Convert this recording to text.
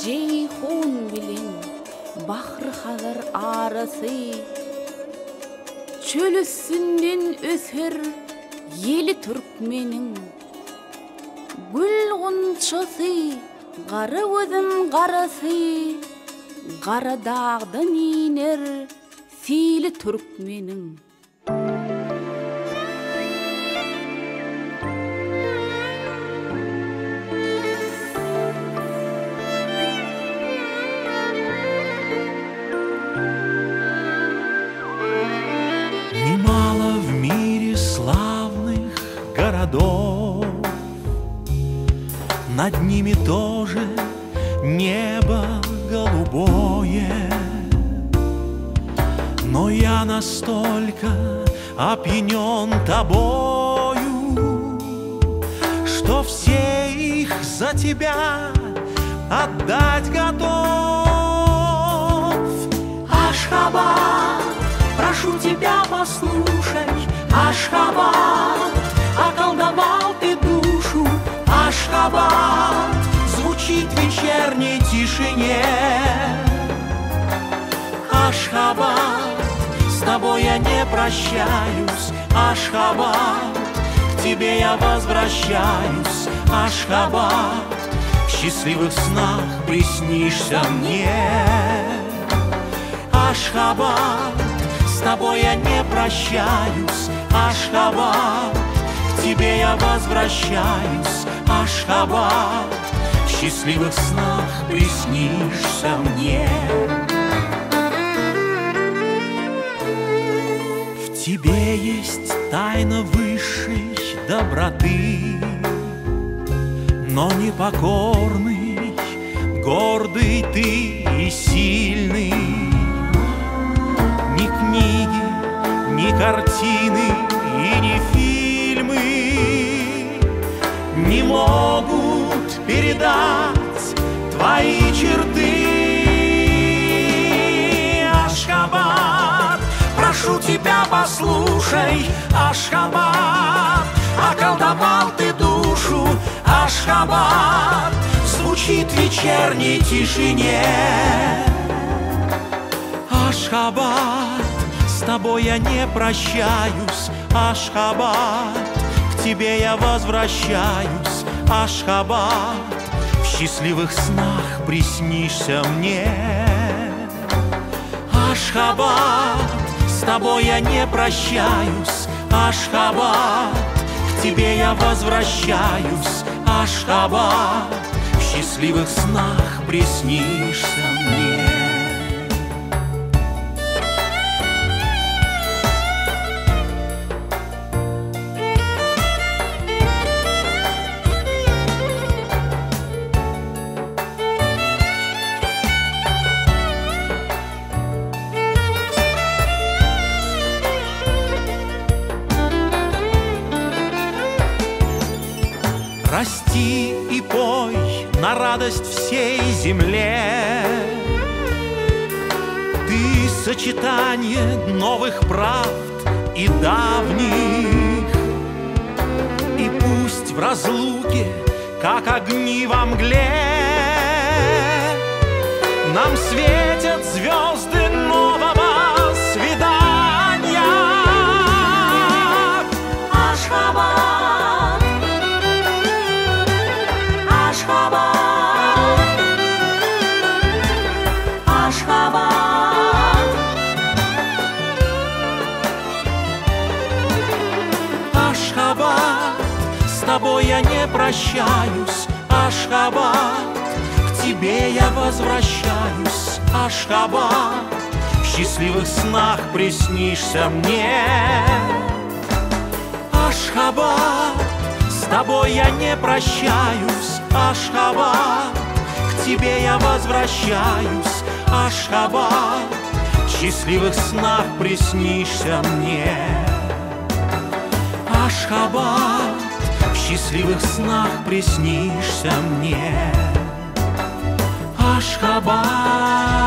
Ceyhun bilen Bahri hazır arası, çöl üstünden öser yeli Türkmenin. Gül gunçası, qara özüm qarası, qara dağdan iner fili Türkmenin. Немало в мире славных городов, над ними тоже небо голубое. Но я настолько опьянен тобою, что все их за тебя отдать готов. Ашхабад, прошу тебя, послушай, Ашхабад, околдовал ты душу. Ашхабад звучит в вечерней тишине. Ашхабад, с тобой я не прощаюсь. Ашхабад, к тебе я возвращаюсь. Ашхабад, в счастливых снах приснишься мне. Ашхабад, с тобой я не прощаюсь. Ашхабад, к тебе я возвращаюсь. Ашхабад, в счастливых снах приснишься мне. В тебе есть тайна высшей доброты, но непокорный, гордый ты и сильный. Ни книги, ни картины и ни фильмы не могут передать твои черты. Ашхабад, прошу тебя, послушай. Ашхабад, околдовал ты душу. Ашхабад звучит в вечерней тишине. Ашхабад, с тобой я не прощаюсь. Ашхабад, к тебе я возвращаюсь. Ашхабад, в счастливых снах приснишься мне. Ашхабад, с тобой я не прощаюсь. Ашхабад, к тебе я возвращаюсь. Ашхабад, в счастливых снах приснишься мне. Расти и пой на радость всей земле. Ты сочетание новых правд и давних. И пусть в разлуке, как огни во мгле, нам светят звезды нового свидания. Ашхабад, Ашхабад, Ашхабад, Ашхабад, с тобой я не прощаюсь. Ашхабад, к тебе я возвращаюсь. Ашхабад, в счастливых снах приснишься мне. Ашхабад, с тобой я не прощаюсь. Ашхабад, к тебе я возвращаюсь. Ашхабад, в счастливых снах приснишься мне. Ашхабад, в счастливых снах приснишься мне. Ашхабад.